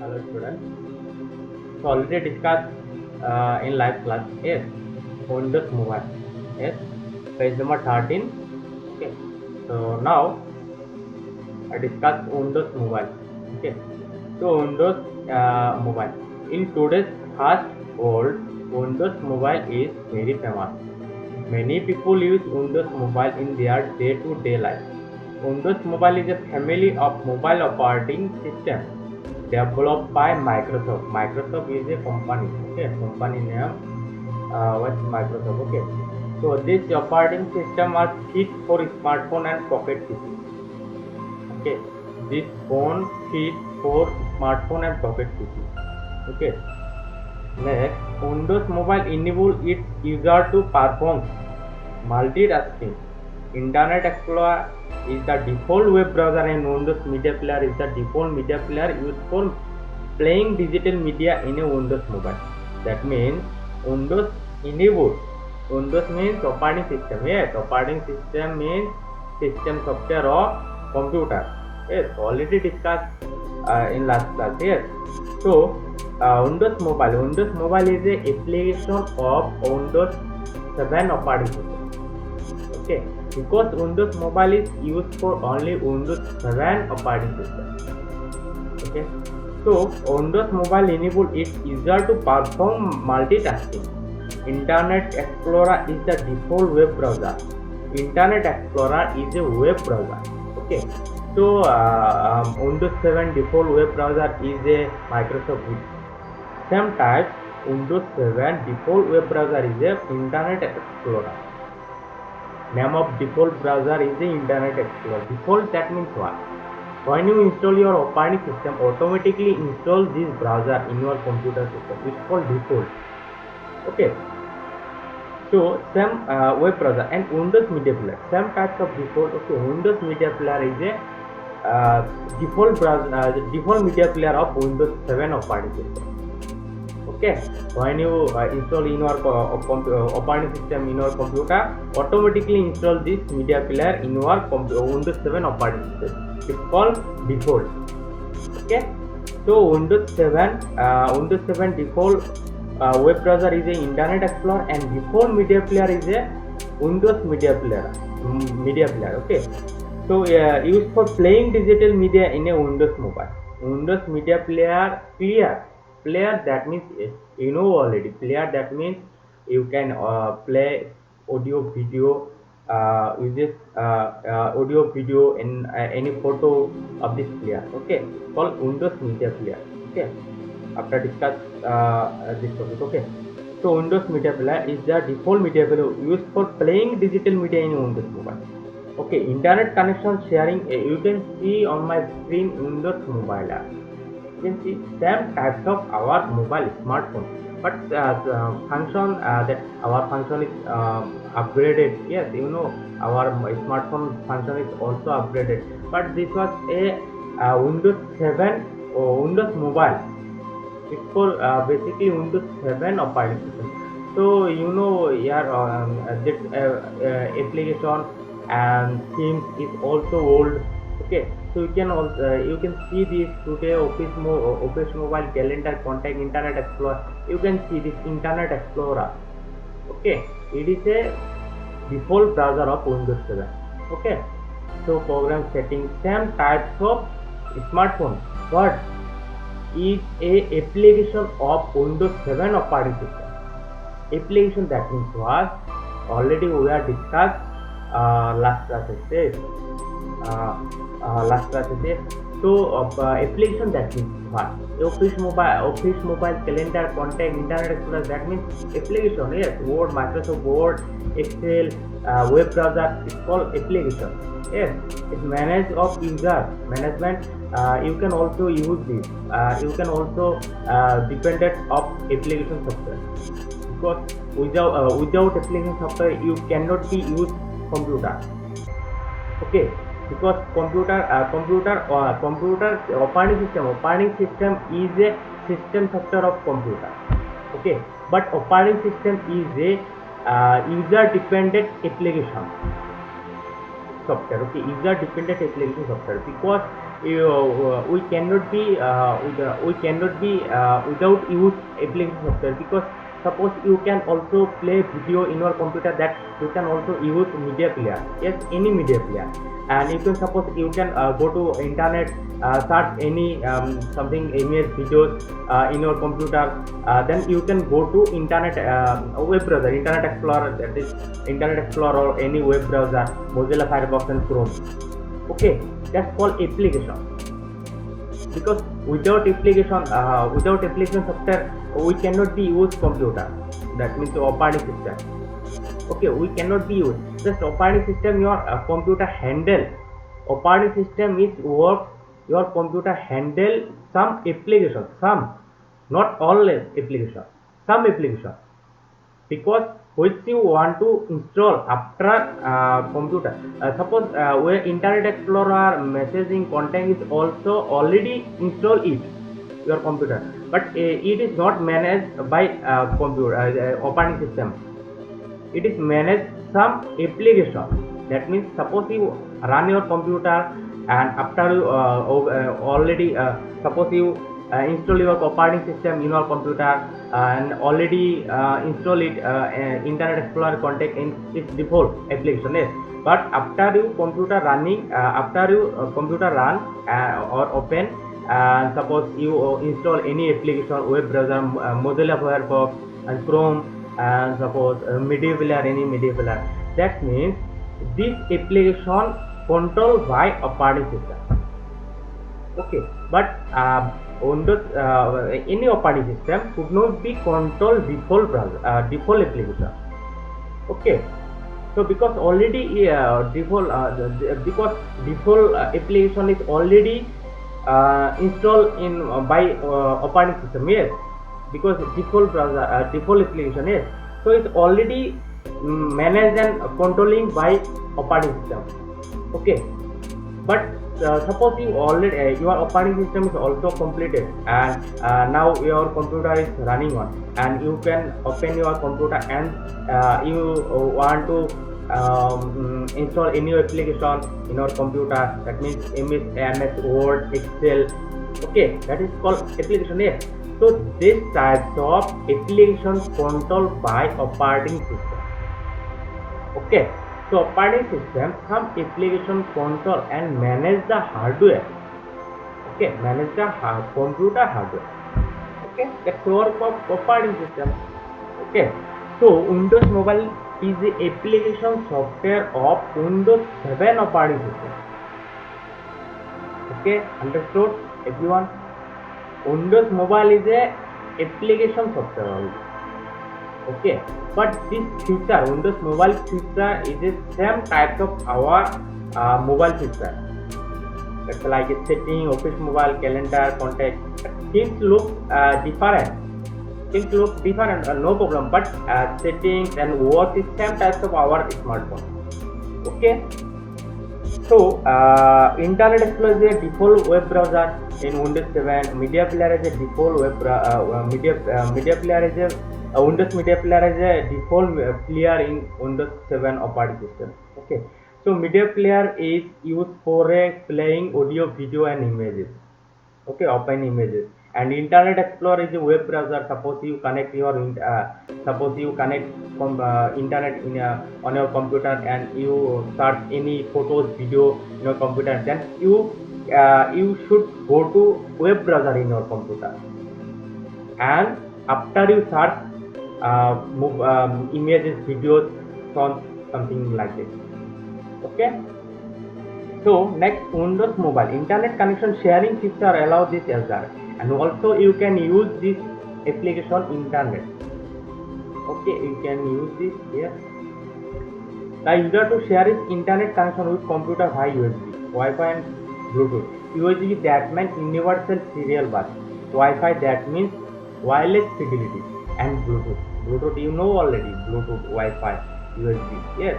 Hello students. So already discussed in live class. Yes, Windows Mobile. Yes, page number 13. Okay. So now I discuss Windows Mobile. Okay. So Windows Mobile. In today's fast world, Windows Mobile is very famous. Many people use Windows Mobile in their day-to-day life. Windows Mobile is a family of mobile operating systems developed by Microsoft. Microsoft is a company. Okay, company name. What's Microsoft? Okay. So this operating system are fit for smartphone and pocket PC. Okay. This phone fit for smartphone and pocket PC. Okay. Next, Windows Mobile enable its user to perform multitasking. Internet Explorer is the default web browser and Windows Media Player is the default media player used for playing digital media in a Windows Mobile. That means Windows enabled. Windows means operating system. Yes, operating system means system software of computer. Yes, already discussed in last class. Yes. So Windows Mobile. Windows Mobile is a application of Windows 7 operating system. Okay, because Windows Mobile is used for only Windows 7 operating system. Okay, so Windows Mobile enable its user to perform multitasking. Internet Explorer is the default web browser. Internet Explorer is a web browser. Okay, so Windows 7 default web browser is a Microsoft Edge. Same type, Windows 7 default web browser is a Internet Explorer. Name of default browser is the Internet Explorer. Default, that means what? When you install your operating system, automatically install this browser in your computer system. It's called default. Okay. So some web browser and Windows Media Player. Some types of default. Okay, Windows Media Player is a default browser, default media player of Windows 7 operating system. Okay, when you install in your operating system in your computer, automatically install this media player in your Windows 7 operating system. It's called default. Okay, so Windows 7 default web browser is a Internet Explorer and default media player is a Windows media player. Okay, so used for playing digital media in a Windows Mobile. Windows media player, that means you know already. Player, that means you can play audio video, uses audio video in any photo of this player. Okay, called Windows media player. Okay, after discuss this topic. Okay, so Windows media player is the default media player used for playing digital media in Windows Mobile. Okay, internet connection sharing. You can see on my screen Windows Mobile app. You can see same types of our mobile smartphone, but function that our function is upgraded. Yes, you know our smartphone function is also upgraded, but this was a Windows 7 or Windows Mobile. It's for basically Windows 7 operating system. So you know here this application and themes is also old. Okay, so you can also you can see this today Office Mobile Calendar, Contact, Internet Explorer. You can see this Internet Explorer. Okay, it is a default browser of Windows 7. Okay, so program settings, same types of smartphone, but is a application of Windows 7 operating system. Application, that means was already we have discussed last classes. Last classes. So application, that means what? Office Mobile Calendar, Contact, Internet Explorer, that means application. Yes, Word, Microsoft Word, Excel, web browser. It's called application. Yes, it's managed of user management. You can also use this. You can also dependent of application software, because without application software you cannot be use computer. Okay, because computer operating system is a system software of computer. Okay, but operating system is a user dependent application software. Okay, user dependent application software, because we cannot be without use application software, because suppose you can also play video in your computer, that you can also use media player. Yes, any media player. And you can suppose you can go to internet, search any something image videos in your computer, then you can go to internet web browser, internet explorer, that is internet explorer, or any web browser, Mozilla Firefox and Chrome. Okay, that's called application. Because without application software, we cannot be use computer, that means operating system. Okay, we cannot be used. Just operating system your computer handle. Operating system is work your computer handle some application, some, not all application, some application, because which you want to install after computer. Suppose where internet explorer messaging content is also already install it your computer, but it is not managed by computer operating system. It is managed some application. That means suppose you run your computer, and after you already suppose you install your operating system in your computer, and already install it internet explorer contact in its default application. Yes, but after you computer running, after you computer run or open, and suppose you install any application, web browser, Mozilla Firefox and Chrome, and suppose media player, any media player, that means this application controlled by operating system. Okay, but Windows any operating system could not be controlled default browser, default application. Okay, so because already default because default application is already installed in by operating system. Yes, because default browser default application, yes, so it's already managed and controlling by operating system. Okay, but suppose you already your operating system is also completed, and now your computer is running on, and you can open your computer, and you want to install any application in your computer, that means MS Word, Excel. Okay, that is called application. Yes, so this types of application controlled by operating system. Okay, so operating system some application control and manage the hardware. Okay, manage the computer hardware. Okay, that's work of operating system. Okay, so Windows Mobile is the application software of Windows 7 operating system. Okay, understood everyone? Windows Mobile is a application software only. Okay, but this feature, Windows Mobile feature, is the same type of our mobile feature. It's like a setting, Office Mobile, calendar, contact. Things look different. Things look different, no problem. But settings and work is same types of our smartphone. Okay. So Internet Explorer is a default web browser in Windows 7. Media Player is a default media player is a Windows Media Player is a default player in Windows 7 operating system. Okay, so Media Player is used for playing audio, video, and images. Okay, open images. And Internet Explorer is a web browser. Suppose you connect your from internet in on your computer, and you search any photos, video in your computer, then you should go to web browser in your computer, and after you search images, videos, songs, something like this. Okay. So next, Windows Mobile internet connection sharing feature allow this as well, and also you can use this application internet. Okay, you can use this here. The user to share his internet connection with computer via USB, Wi-Fi, and Bluetooth. USB, that means universal serial bus. Wi-Fi, that means wireless fidelity, and Bluetooth. Bluetooth, you know already. Bluetooth, Wi-Fi, USB. Yes.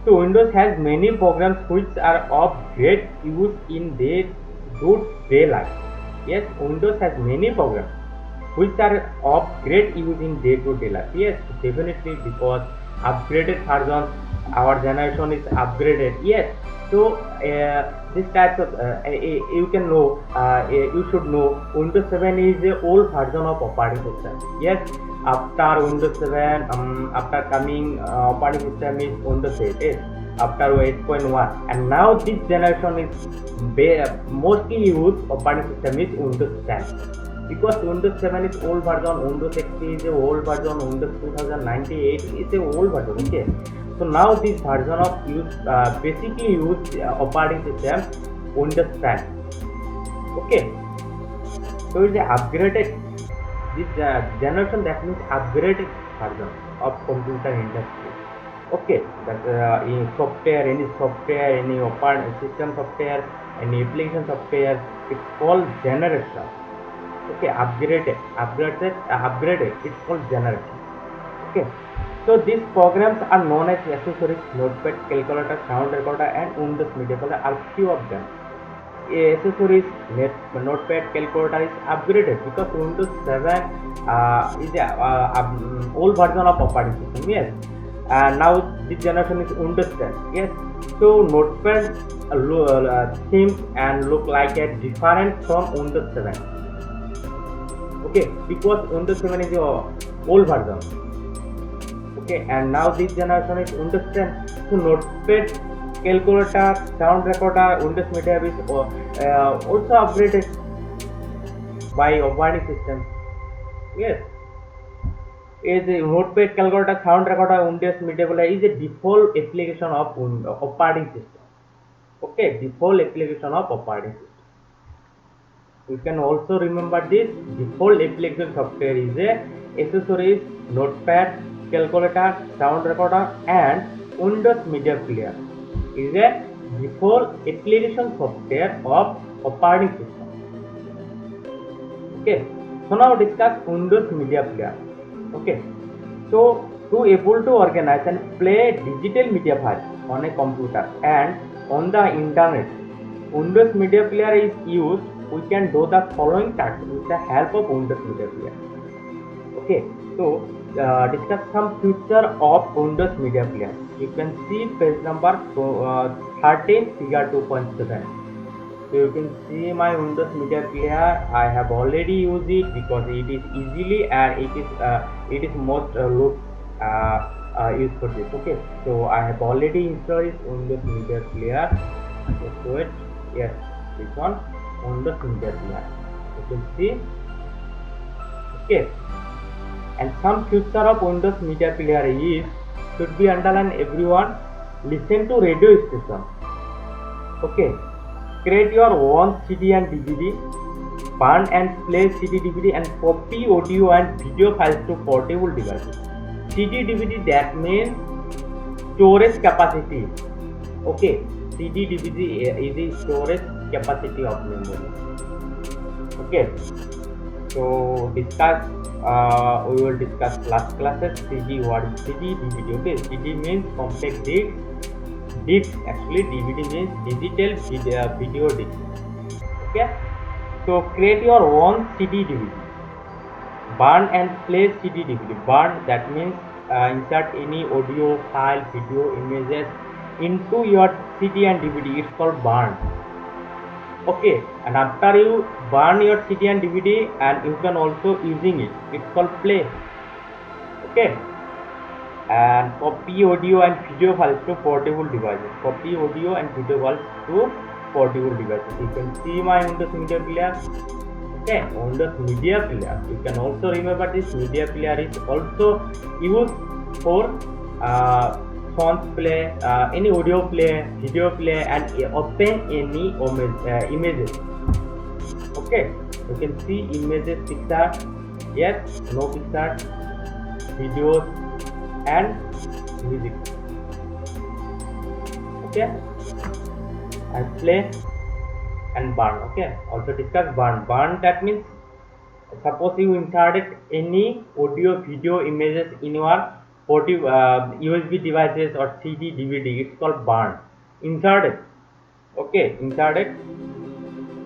So Windows has many programs which are of great use in day-to-day life. Yes, Windows has many programs which are of great use in day-to-day life. Yes, definitely, because upgraded versions, our generation is upgraded. Yes, So this types of you can know you should know Windows 7 is a old version of operating system. Yes, after Windows 7, after coming operating system is Windows 8. Yes, after 8.1, and now this generation is mostly used operating system is Windows 10, because Windows 7 is old version, Windows XP is a old version, Windows 2098 is a old version. Okay, so now this version of use basically use operating system Windows 10. Okay, so it's a upgraded this generation, that means upgraded version of computer industry. Okay, that in software, any operating system software, any application software, it's called generation. Okay, upgraded, it's called generation. Okay, so these programs are known as accessories, notepad, calculator, sound recorder, and Windows Media Player are few of them. Accessories, notepad, calculator is upgraded because Windows 7 is a old version of operating system. Yes, and now this generation is Windows 10. Yes, so notepad themes and look like a different from Windows 7. Okay, because Windows 7 is your old version. Okay, and now this generation is Windows 10. So notepad, calculator, sound recorder, Windows Media is also upgraded by operating system. Yes, is a notepad, calculator, sound recorder, Windows Media Player is a default application of operating system. Okay, default application of operating system. You can also remember this default application software is a accessories, notepad, calculator, sound recorder, and Windows Media Player is a default application software of operating system. Okay, so now discuss Windows Media Player. Okay, so to able to organize and play digital media files on a computer and on the internet, Windows Media Player is used. We can do the following tasks with the help of Windows Media Player. Okay, so discuss some feature of Windows Media Player. You can see page number 13, figure 2.7. So you can see my Windows Media Player. I have already used it because it is easily and it is most used for this. Okay, so I have already installed this Windows Media Player. Just wait. Yes, this one. Windows Media Player. You can see. Okay, and some feature of Windows Media Player is should be underlined. Everyone, listen to radio station. Okay, create your own CD and DVD, burn and play CD DVD, and copy audio and video files to portable devices. CD DVD, that means storage capacity. Okay, CD DVD is the storage capacity of memory. Okay, so discuss we will discuss last classes CD. What is CD? DVD. Okay, CD means compact disc. Disc, actually DVD means digital video disc. Okay, so create your own CD DVD. Burn and play CD DVD. Burn, that means insert any audio file, video, images into your CD and DVD. It's called burn. Okay, and after you burn your CD and DVD, and you can also using it. It's called play. Okay, and copy audio and video files to portable devices. Copy audio and video files to portable devices. You can see my Windows Media Player. Okay, Windows Media Player. You can also remember this Media Player is also used for sound play, any audio play, video play, and open any images. Okay, you can see images, picture, yes, no picture, videos, and music. Okay, and play and burn. Okay, also discuss burn. Burn, that means suppose you inserted any audio, video, images in your portable USB devices or CD, DVD. It's called burn. Inserted. Okay, inserted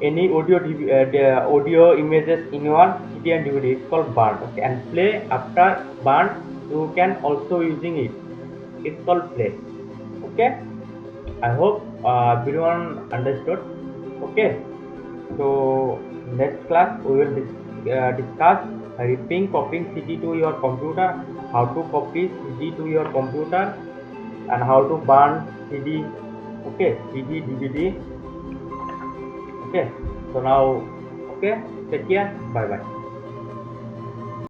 any audio images in your CD and DVD. It's called burn. Okay, and play, after burn you can also using it. It's called play. Okay, I hope everyone understood. Okay, so next class we will discuss ripping copying CD to your computer, how to copy CD to your computer, and how to burn CD. Okay, CD, DVD. Okay, so now, okay, take care. Bye bye.